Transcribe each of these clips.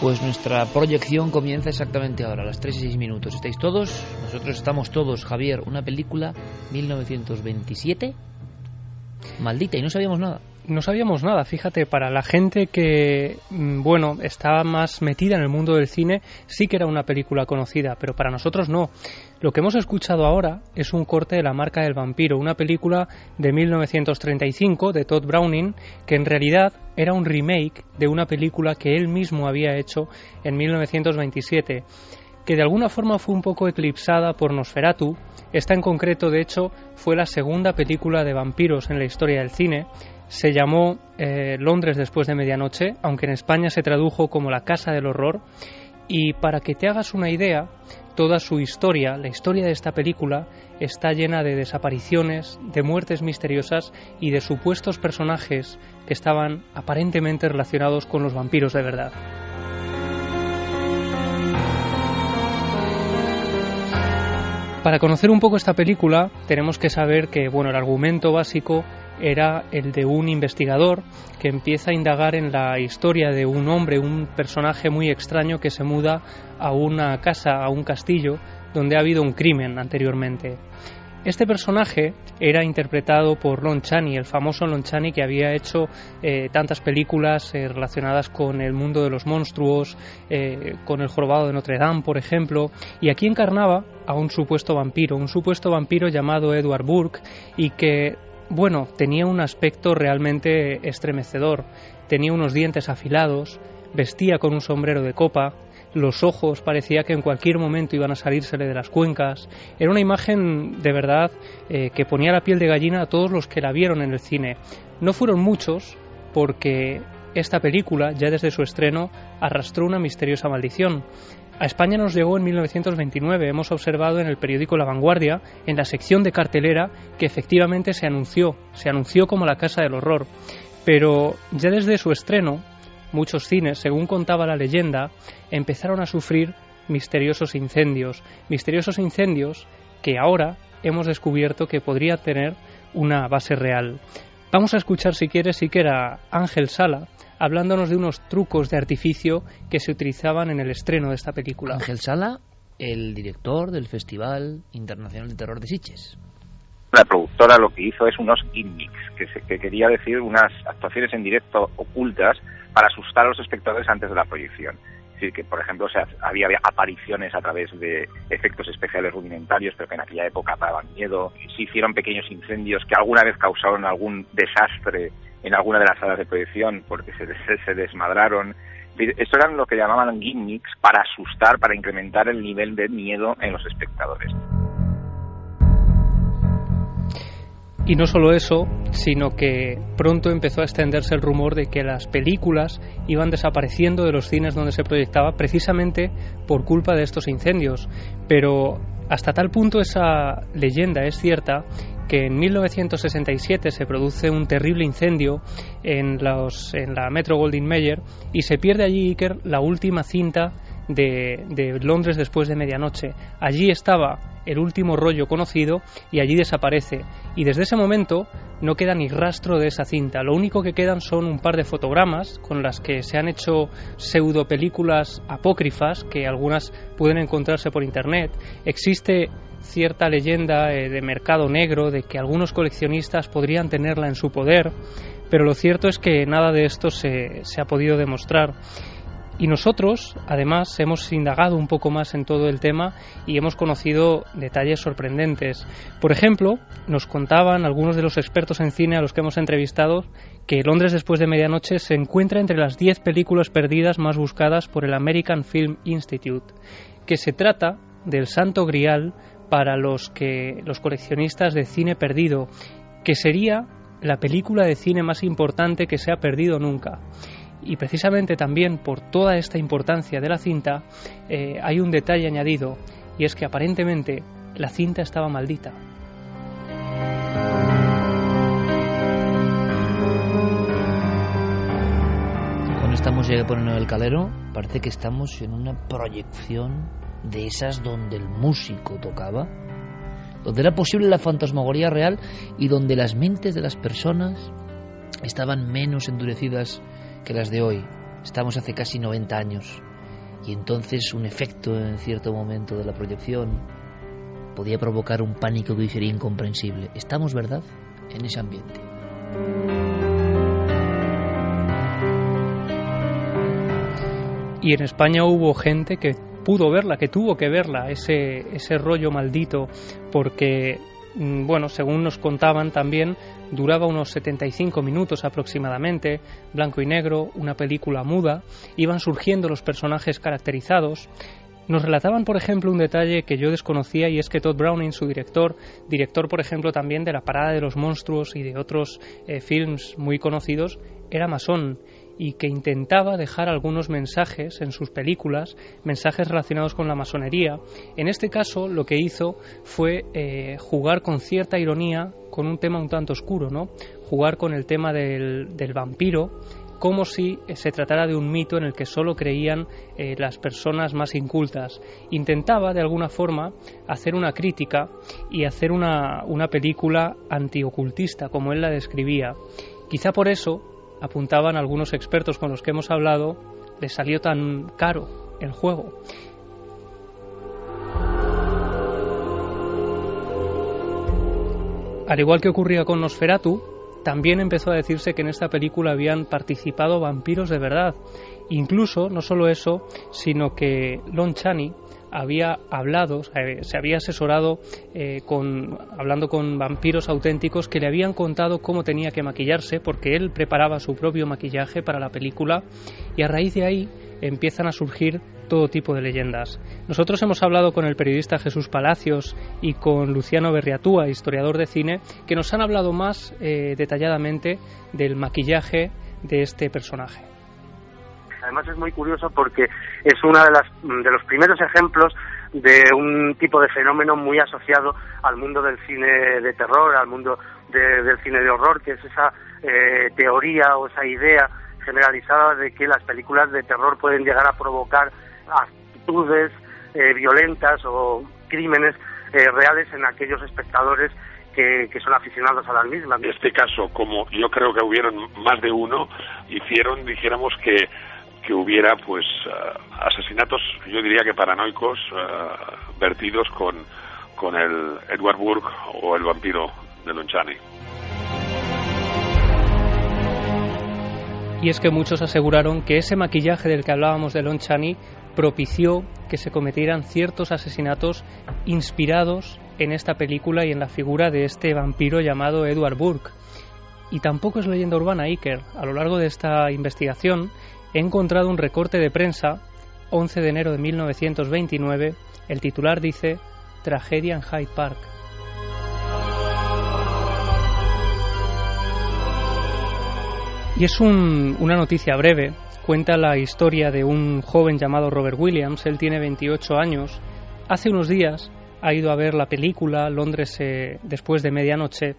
Pues nuestra proyección comienza exactamente ahora, a las 3:06. ¿Estáis todos? Nosotros estamos todos. Javier, una película 1927, maldita, y no sabíamos nada. No sabíamos nada, fíjate, para la gente que, estaba más metida en el mundo del cine, sí que era una película conocida, pero para nosotros no. Lo que hemos escuchado ahora es un corte de La marca del vampiro, una película de 1935 de Todd Browning, que en realidad era un remake de una película que él mismo había hecho en 1927, que de alguna forma fue un poco eclipsada por Nosferatu. Esta en concreto, de hecho, fue la segunda película de vampiros en la historia del cine. Se llamó Londres después de medianoche, aunque en España se tradujo como La casa del horror. Y para que te hagas una idea, toda su historia, la historia de esta película, está llena de desapariciones, de muertes misteriosas y de supuestos personajes que estaban aparentemente relacionados con los vampiros de verdad. Para conocer un poco esta película, tenemos que saber que, el argumento básico era el de un investigador que empieza a indagar en la historia de un hombre, un personaje muy extraño que se muda a una casa, a un castillo, donde ha habido un crimen anteriormente. Este personaje era interpretado por Lon Chaney, el famoso Lon Chaney que había hecho tantas películas relacionadas con el mundo de los monstruos, con El jorobado de Notre Dame, por ejemplo, y aquí encarnaba a un supuesto vampiro llamado Edward Burke, y que tenía un aspecto realmente estremecedor. Tenía unos dientes afilados, vestía con un sombrero de copa, los ojos parecía que en cualquier momento iban a salírsele de las cuencas. Era una imagen de verdad que ponía la piel de gallina a todos los que la vieron en el cine. No fueron muchos, porque esta película, ya desde su estreno, arrastró una misteriosa maldición. A España nos llegó en 1929, hemos observado en el periódico La Vanguardia, en la sección de cartelera, que efectivamente se anunció como La casa del horror. Pero ya desde su estreno, muchos cines, según contaba la leyenda, empezaron a sufrir misteriosos incendios que ahora hemos descubierto que podría tener una base real. Vamos a escuchar, si quieres, a Ángel Sala, hablándonos de unos trucos de artificio que se utilizaban en el estreno de esta película. Ángel Sala, el director del Festival Internacional de Terror de Sitges. La productora lo que hizo es unos gimmicks, que quería decir unas actuaciones en directo ocultas para asustar a los espectadores antes de la proyección. Es decir, que por ejemplo había apariciones a través de efectos especiales rudimentarios, pero que en aquella época daban miedo. Se hicieron pequeños incendios que alguna vez causaron algún desastre en alguna de las salas de proyección porque se desmadraron. Esto eran lo que llamaban gimmicks para asustar, para incrementar el nivel de miedo en los espectadores. Y no solo eso, sino que pronto empezó a extenderse el rumor de que las películas iban desapareciendo de los cines donde se proyectaba precisamente por culpa de estos incendios. Pero hasta tal punto esa leyenda es cierta que en 1967 se produce un terrible incendio en la Metro-Goldwyn-Mayer y se pierde allí, Iker, la última cinta de Londres después de medianoche. Allí estaba el último rollo conocido y allí desaparece. Y desde ese momento no queda ni rastro de esa cinta. Lo único que quedan son un par de fotogramas con las que se han hecho pseudo películas apócrifas, que algunas pueden encontrarse por internet. Existe cierta leyenda de mercado negro de que algunos coleccionistas podrían tenerla en su poder, pero lo cierto es que nada de esto se ha podido demostrar. Y nosotros, además, hemos indagado un poco más en todo el tema y hemos conocido detalles sorprendentes. Por ejemplo, nos contaban algunos de los expertos en cine a los que hemos entrevistado que Londres después de medianoche se encuentra entre las 10 películas perdidas más buscadas por el American Film Institute, que se trata del santo grial para los coleccionistas de cine perdido, que sería la película de cine más importante que se ha perdido nunca. Y precisamente también por toda esta importancia de la cinta hay un detalle añadido, y es que aparentemente la cinta estaba maldita. Con esta música que ponen en el calero, parece que estamos en una proyección de esas donde el músico tocaba, donde era posible la fantasmagoría real y donde las mentes de las personas estaban menos endurecidas que las de hoy. Estamos hace casi 90 años. y entonces un efecto en cierto momento de la proyección podía provocar un pánico que hoy sería incomprensible. Estamos, ¿verdad?, en ese ambiente. Y en España hubo gente que pudo verla, que tuvo que verla, ese rollo maldito, porque, bueno, según nos contaban también, duraba unos 75 minutos aproximadamente, blanco y negro, una película muda, iban surgiendo los personajes caracterizados. Nos relataban, por ejemplo, un detalle que yo desconocía, y es que Todd Browning, su director, por ejemplo también de La Parada de los Monstruos y de otros films muy conocidos, era masón, y que intentaba dejar algunos mensajes en sus películas, mensajes relacionados con la masonería. En este caso lo que hizo fue jugar con cierta ironía con un tema un tanto oscuro, ¿no? Jugar con el tema del vampiro, como si se tratara de un mito en el que solo creían las personas más incultas. Intentaba de alguna forma hacer una crítica y hacer una película antiocultista, como él la describía. Quizá por eso, apuntaban algunos expertos con los que hemos hablado, les salió tan caro el juego. Al igual que ocurría con Nosferatu, también empezó a decirse que en esta película habían participado vampiros de verdad. Incluso, no solo eso, sino que Lon Chaney había hablado, se había asesorado hablando con vampiros auténticos que le habían contado cómo tenía que maquillarse, porque él preparaba su propio maquillaje para la película, y a raíz de ahí empiezan a surgir todo tipo de leyendas. Nosotros hemos hablado con el periodista Jesús Palacios y con Luciano Berriatúa, historiador de cine, que nos han hablado más detalladamente del maquillaje de este personaje. Además es muy curioso porque es uno de los primeros ejemplos de un tipo de fenómeno muy asociado al mundo del cine de terror, al mundo del cine de horror, que es esa teoría o esa idea generalizada de que las películas de terror pueden llegar a provocar actitudes violentas o crímenes reales en aquellos espectadores que son aficionados a las mismas. En este caso, como yo creo que hubieron más de uno, dijéramos que hubiera pues asesinatos, yo diría que paranoicos, vertidos con el Edward Burke o el vampiro de Lon Chaney. Y es que muchos aseguraron que ese maquillaje del que hablábamos de Lon Chaney propició que se cometieran ciertos asesinatos inspirados en esta película y en la figura de este vampiro llamado Edward Burke. Y tampoco es leyenda urbana, Iker. A lo largo de esta investigación he encontrado un recorte de prensa, 11 de enero de 1929, el titular dice «Tragedia en Hyde Park». Y es una noticia breve, cuenta la historia de un joven llamado Robert Williams. Él tiene 28 años, hace unos días ha ido a ver la película Londres después de medianoche,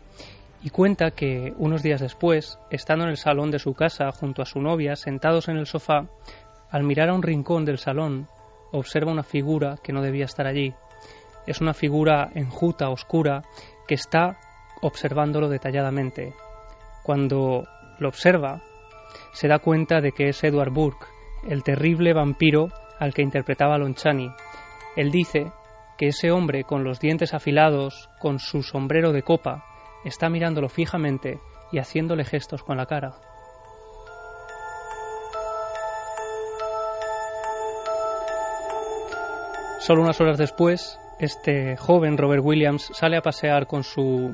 y cuenta que unos días después, estando en el salón de su casa junto a su novia, sentados en el sofá, al mirar a un rincón del salón, observa una figura que no debía estar allí. Es una figura enjuta, oscura, que está observándolo detalladamente. Cuando lo observa, se da cuenta de que es Edward Burke, el terrible vampiro al que interpretaba Lon Chaney. Él dice que ese hombre con los dientes afilados, con su sombrero de copa, está mirándolo fijamente y haciéndole gestos con la cara. Solo unas horas después, este joven Robert Williams sale a pasear con su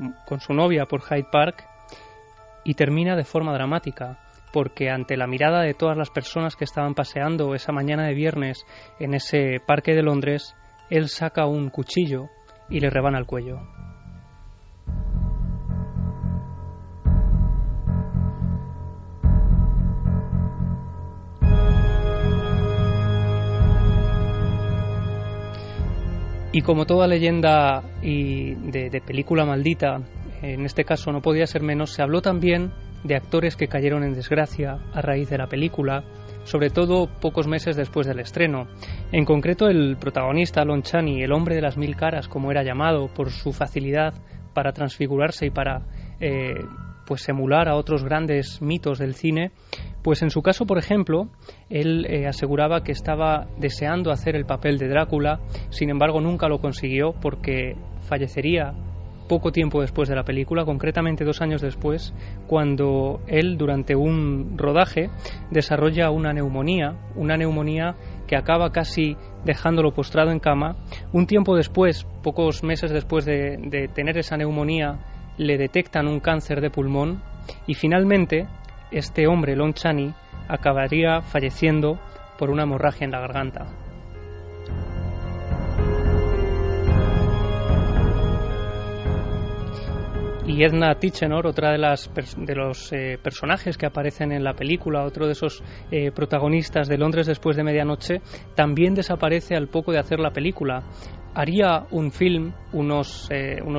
novia por Hyde Park y termina de forma dramática, porque ante la mirada de todas las personas que estaban paseando esa mañana de viernes en ese parque de Londres, él saca un cuchillo y le rebana el cuello. Y como toda leyenda y de película maldita, en este caso no podía ser menos, se habló también de actores que cayeron en desgracia a raíz de la película, sobre todo pocos meses después del estreno. En concreto, el protagonista, Lon Chaney, el hombre de las 1000 caras, como era llamado, por su facilidad para transfigurarse y para pues emular a otros grandes mitos del cine, Pues en su caso, por ejemplo, él aseguraba que estaba deseando hacer el papel de Drácula, sin embargo nunca lo consiguió porque fallecería poco tiempo después de la película, concretamente 2 años después, cuando él durante un rodaje desarrolla una neumonía que acaba casi dejándolo postrado en cama. Un tiempo después, pocos meses después de tener esa neumonía, le detectan un cáncer de pulmón y finalmente este hombre, Lon Chaney, acabaría falleciendo por una hemorragia en la garganta. Y Edna Tichenor, otra de los personajes que aparecen en la película, otro de esos protagonistas de Londres después de medianoche, también desaparece al poco de hacer la película. Haría un film unos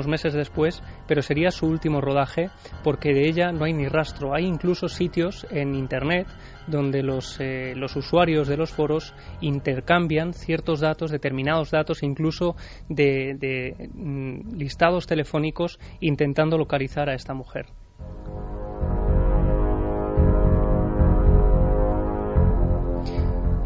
meses después, pero sería su último rodaje porque de ella no hay ni rastro. Hay incluso sitios en Internet donde los usuarios de los foros intercambian ciertos datos, determinados datos, incluso de listados telefónicos intentando localizar a esta mujer.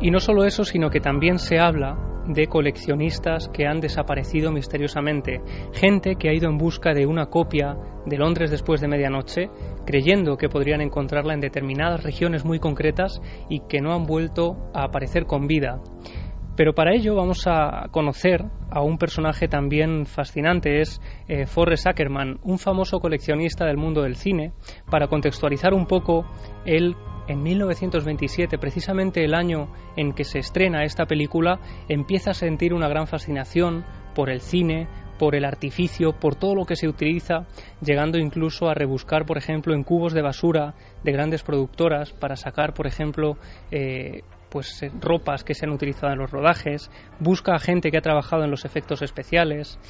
Y no solo eso, sino que también se habla de coleccionistas que han desaparecido misteriosamente, gente que ha ido en busca de una copia de Londres después de medianoche, creyendo que podrían encontrarla en determinadas regiones muy concretas y que no han vuelto a aparecer con vida. Pero para ello vamos a conocer a un personaje también fascinante, es Forrest Ackerman, un famoso coleccionista del mundo del cine. Para contextualizar un poco, él en 1927, precisamente el año en que se estrena esta película, empieza a sentir una gran fascinación por el cine, por el artificio, por todo lo que se utiliza, llegando incluso a rebuscar, por ejemplo, en cubos de basura de grandes productoras para sacar, por ejemplo, ropas que se han utilizado en los rodajes, busca a gente que ha trabajado en los efectos especiales.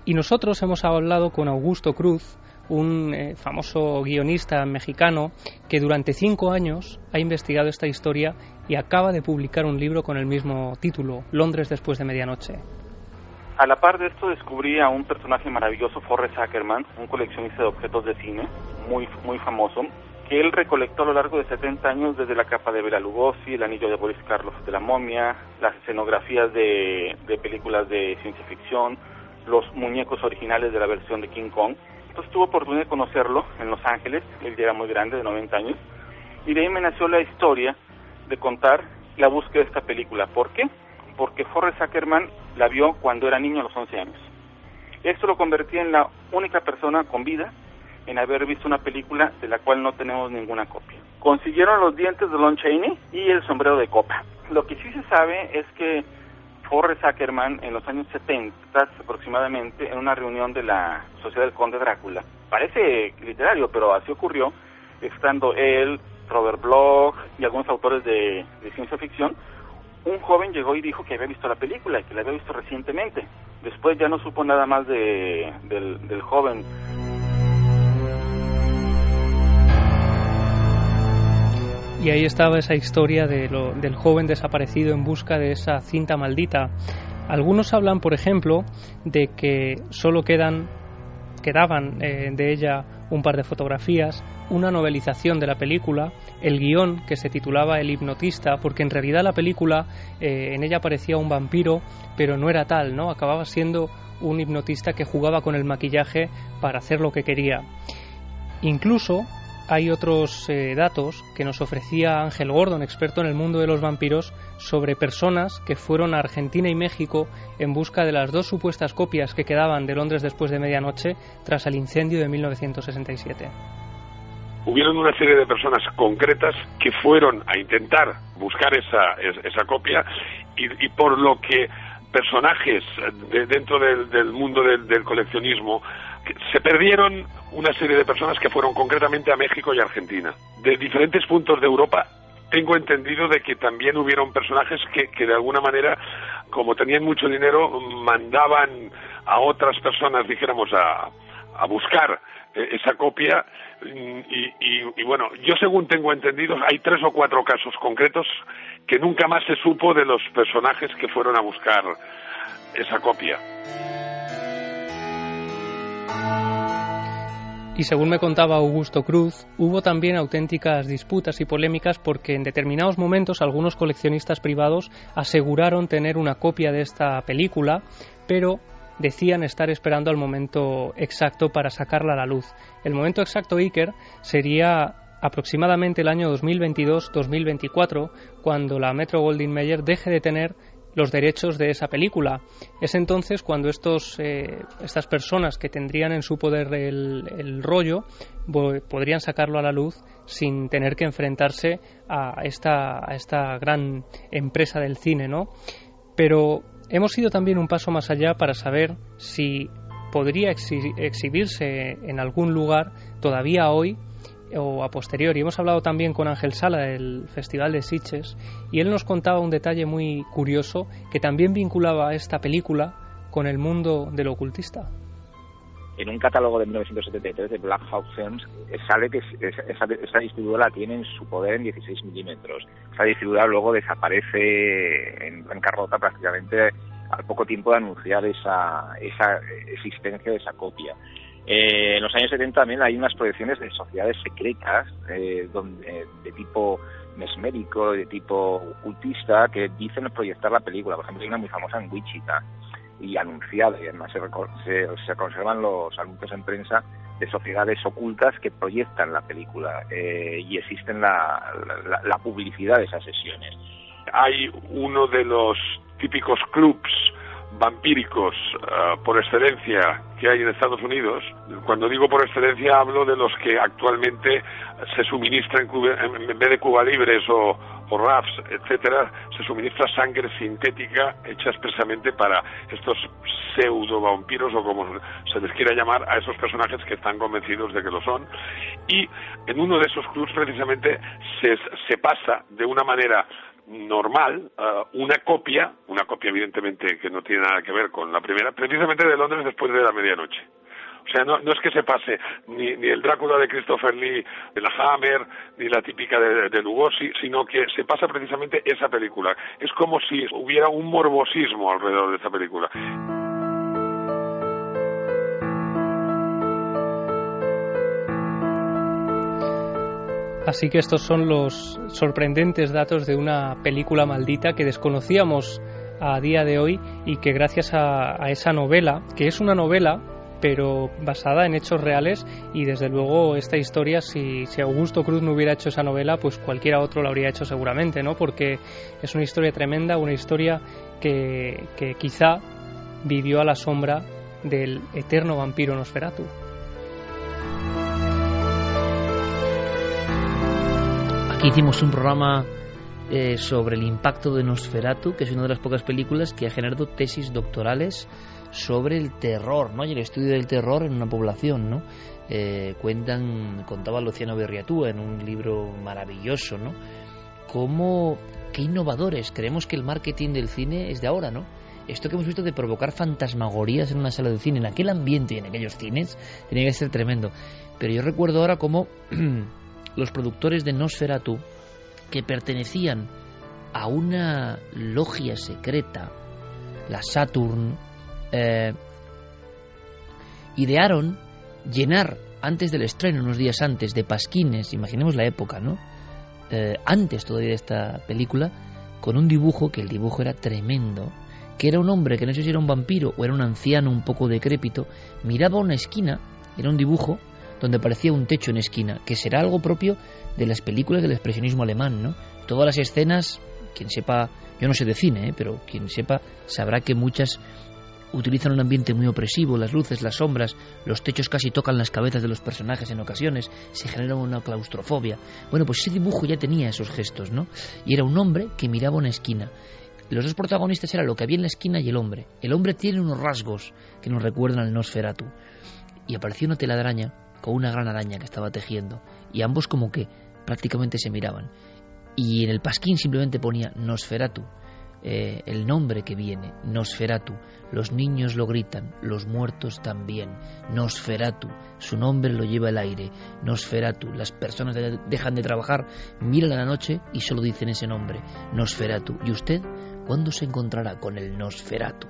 Y nosotros hemos hablado con Augusto Cruz, un famoso guionista mexicano que durante 5 años ha investigado esta historia y acaba de publicar un libro con el mismo título, Londres después de medianoche. A la par de esto descubrí a un personaje maravilloso, Forrest Ackerman, un coleccionista de objetos de cine muy famoso, que él recolectó a lo largo de 70 años desde la capa de Bela Lugosi, el anillo de Boris Karloff de La momia, las escenografías de películas de ciencia ficción, los muñecos originales de la versión de King Kong. Entonces tuve oportunidad de conocerlo en Los Ángeles, él ya era muy grande, de 90 años, y de ahí me nació la historia de contar la búsqueda de esta película. ¿Por qué? Porque Forrest Ackerman la vio cuando era niño a los 11 años. Esto lo convertía en la única persona con vida en haber visto una película de la cual no tenemos ninguna copia. Consiguieron los dientes de Lon Chaney y el sombrero de copa. Lo que sí se sabe es que Forrest Ackerman en los años 70 aproximadamente, en una reunión de la Sociedad del Conde Drácula, parece literario, pero así ocurrió, estando él, Robert Bloch y algunos autores de ciencia ficción, un joven llegó y dijo que había visto la película y que la había visto recientemente. Después ya no supo nada más del joven. Y ahí estaba esa historia del joven desaparecido en busca de esa cinta maldita. Algunos hablan, por ejemplo, de que solo quedaban de ella un par de fotografías, una novelización de la película, el guión que se titulaba El hipnotista, porque en realidad la película en ella aparecía un vampiro, pero no era tal, ¿no? Acababa siendo un hipnotista que jugaba con el maquillaje para hacer lo que quería. Incluso hay otros datos que nos ofrecía Ángel Gordon, experto en el mundo de los vampiros, sobre personas que fueron a Argentina y México en busca de las 2 supuestas copias que quedaban de Londres después de medianoche tras el incendio de 1967. Hubieron una serie de personas concretas que fueron a intentar buscar esa copia y por lo que personajes dentro del mundo del coleccionismo se perdieron una serie de personas que fueron concretamente a México y Argentina. De diferentes puntos de Europa tengo entendido de que también hubieron personajes que de alguna manera, como tenían mucho dinero, mandaban a otras personas, dijéramos, a buscar esa copia y bueno, yo según tengo entendido hay 3 o 4 casos concretos que nunca más se supo de los personajes que fueron a buscar esa copia. Y según me contaba Augusto Cruz, hubo también auténticas disputas y polémicas porque en determinados momentos algunos coleccionistas privados aseguraron tener una copia de esta película, pero decían estar esperando al momento exacto para sacarla a la luz. El momento exacto, Iker, sería aproximadamente el año 2022-2024, cuando la Metro-Goldwyn-Mayer deje de tener los derechos de esa película. Es entonces cuando estas personas que tendrían en su poder el rollo podrían sacarlo a la luz sin tener que enfrentarse a esta gran empresa del cine, ¿no? Pero hemos ido también un paso más allá para saber si podría exhibirse en algún lugar todavía hoy o a posteriori. Hemos hablado también con Ángel Sala del Festival de Sitges y él nos contaba un detalle muy curioso que también vinculaba esta película con el mundo del ocultista. En un catálogo de 1973 de Black Hawk Films sale que esa distribuidora la tiene en su poder en 16 milímetros. Esa distribuidora luego desaparece en bancarrota prácticamente al poco tiempo de anunciar esa existencia de esa copia. En los años 70 también hay unas proyecciones de sociedades secretas de tipo mesmérico, de tipo ocultista, que dicen proyectar la película. Por ejemplo, hay una muy famosa en Wichita y anunciada, y además se conservan los anuncios en prensa de sociedades ocultas que proyectan la película y existen la publicidad de esas sesiones. Hay uno de los típicos clubs vampíricos por excelencia que hay en Estados Unidos. Cuando digo por excelencia hablo de los que actualmente se suministran en vez de Cuba Libres o RAFs, etcétera, se suministra sangre sintética hecha expresamente para estos pseudo vampiros, o como se les quiera llamar a esos personajes que están convencidos de que lo son. Y en uno de esos clubs precisamente se pasa de una manera normal una copia evidentemente que no tiene nada que ver con la primera, precisamente de Londres después de la medianoche. O sea, no es que se pase ni el Drácula de Christopher Lee, de la Hammer, ni la típica de Lugosi, sino que se pasa precisamente esa película. Es como si hubiera un morbosismo alrededor de esa película. Así que estos son los sorprendentes datos de una película maldita que desconocíamos a día de hoy y que gracias a esa novela, que es una novela pero basada en hechos reales, y desde luego esta historia, si Augusto Cruz no hubiera hecho esa novela, pues cualquiera otro la habría hecho seguramente, ¿no? Porque es una historia tremenda, una historia que quizá vivió a la sombra del eterno vampiro Nosferatu. Aquí hicimos un programa sobre el impacto de Nosferatu, que es una de las pocas películas que ha generado tesis doctorales sobre el terror, ¿no? Y el estudio del terror en una población, ¿no? Contaba Luciano Berriatúa en un libro maravilloso, ¿no? Qué innovadores. Creemos que el marketing del cine es de ahora, ¿no? Esto que hemos visto de provocar fantasmagorías en una sala de cine, en aquel ambiente y en aquellos cines, tenía que ser tremendo. Pero yo recuerdo ahora cómo los productores de Nosferatu, que pertenecían a una logia secreta, la Saturn, idearon llenar antes del estreno, unos días antes, de pasquines, imaginemos la época, ¿no? Antes todavía de esta película, con un dibujo, que el dibujo era tremendo, que era un hombre que no sé si era un vampiro o era un anciano un poco decrépito, miraba una esquina, era un dibujo donde parecía un techo en esquina, que será algo propio de las películas del expresionismo alemán, ¿no? Todas las escenas, quien sepa, yo no sé de cine, pero quien sepa sabrá que muchas utilizan un ambiente muy opresivo, las luces, las sombras, los techos casi tocan las cabezas de los personajes en ocasiones, se genera una claustrofobia. Bueno, pues ese dibujo ya tenía esos gestos, ¿no? Y era un hombre que miraba una esquina. Los dos protagonistas eran lo que había en la esquina y el hombre. El hombre tiene unos rasgos que nos recuerdan al Nosferatu. Y apareció una telaraña con una gran araña que estaba tejiendo, y ambos como que prácticamente se miraban. Y en el pasquín simplemente ponía Nosferatu, el nombre que viene, Nosferatu. Los niños lo gritan, los muertos también. Nosferatu, su nombre lo lleva el aire. Nosferatu, las personas dejan de trabajar, miran a la noche y solo dicen ese nombre, Nosferatu. ¿Y usted cuándo se encontrará con el Nosferatu?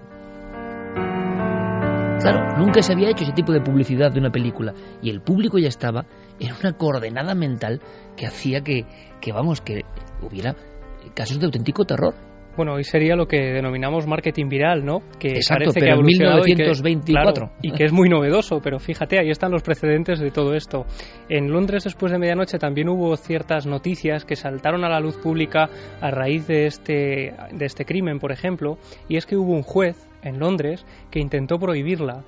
Claro, nunca se había hecho ese tipo de publicidad de una película y el público ya estaba en una coordenada mental que hacía que hubiera casos de auténtico terror. Bueno, hoy sería lo que denominamos marketing viral, ¿no? Que exacto, parece pero que ha en evolucionado 1924. Y que es muy novedoso, pero fíjate, ahí están los precedentes de todo esto. En Londres, después de medianoche, también hubo ciertas noticias que saltaron a la luz pública a raíz de este crimen, por ejemplo, y es que hubo un juez en Londres que intentó prohibirla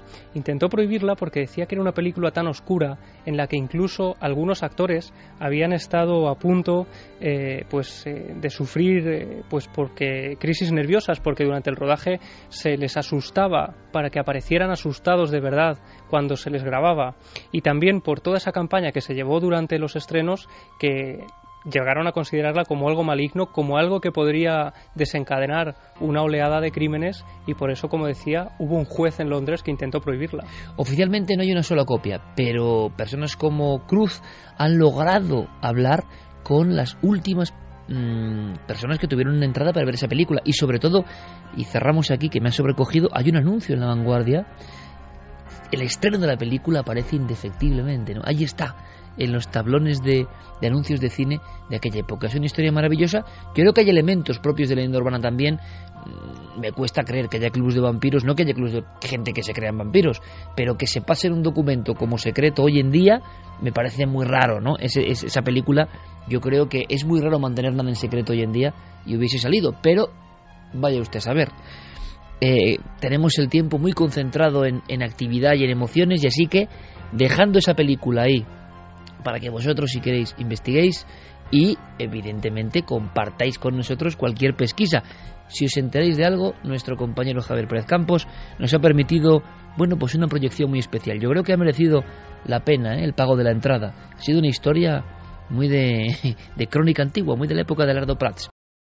porque decía que era una película tan oscura en la que incluso algunos actores habían estado a punto de sufrir porque crisis nerviosas, porque durante el rodaje se les asustaba para que aparecieran asustados de verdad cuando se les grababa, y también por toda esa campaña que se llevó durante los estrenos, que llegaron a considerarla como algo maligno, como algo que podría desencadenar una oleada de crímenes, y por eso, como decía, hubo un juez en Londres que intentó prohibirla. Oficialmente no hay una sola copia, pero personas como Cruz han logrado hablar con las últimas personas que tuvieron una entrada para ver esa película, y sobre todo, y cerramos aquí que me ha sobrecogido, hay un anuncio en La Vanguardia. El estreno de la película aparece indefectiblemente, ¿no? Ahí está, en los tablones de anuncios de cine de aquella época. Es una historia maravillosa. Yo creo que hay elementos propios de la leyenda urbana también. Me cuesta creer que haya clubes de vampiros, no que haya clubes de gente que se crean vampiros, pero que se pase en un documento como secreto hoy en día me parece muy raro, ¿no? Esa película, yo creo que es muy raro mantener nada en secreto hoy en día y hubiese salido, pero vaya usted a saber. Tenemos el tiempo muy concentrado en actividad y en emociones, y así que dejando esa película ahí para que vosotros, si queréis, investiguéis y evidentemente compartáis con nosotros cualquier pesquisa. Si os enteráis de algo, nuestro compañero Javier Pérez Campos nos ha permitido, pues una proyección muy especial. Yo creo que ha merecido la pena el pago de la entrada. Ha sido una historia muy de crónica antigua, muy de la época de Lerdo Prats.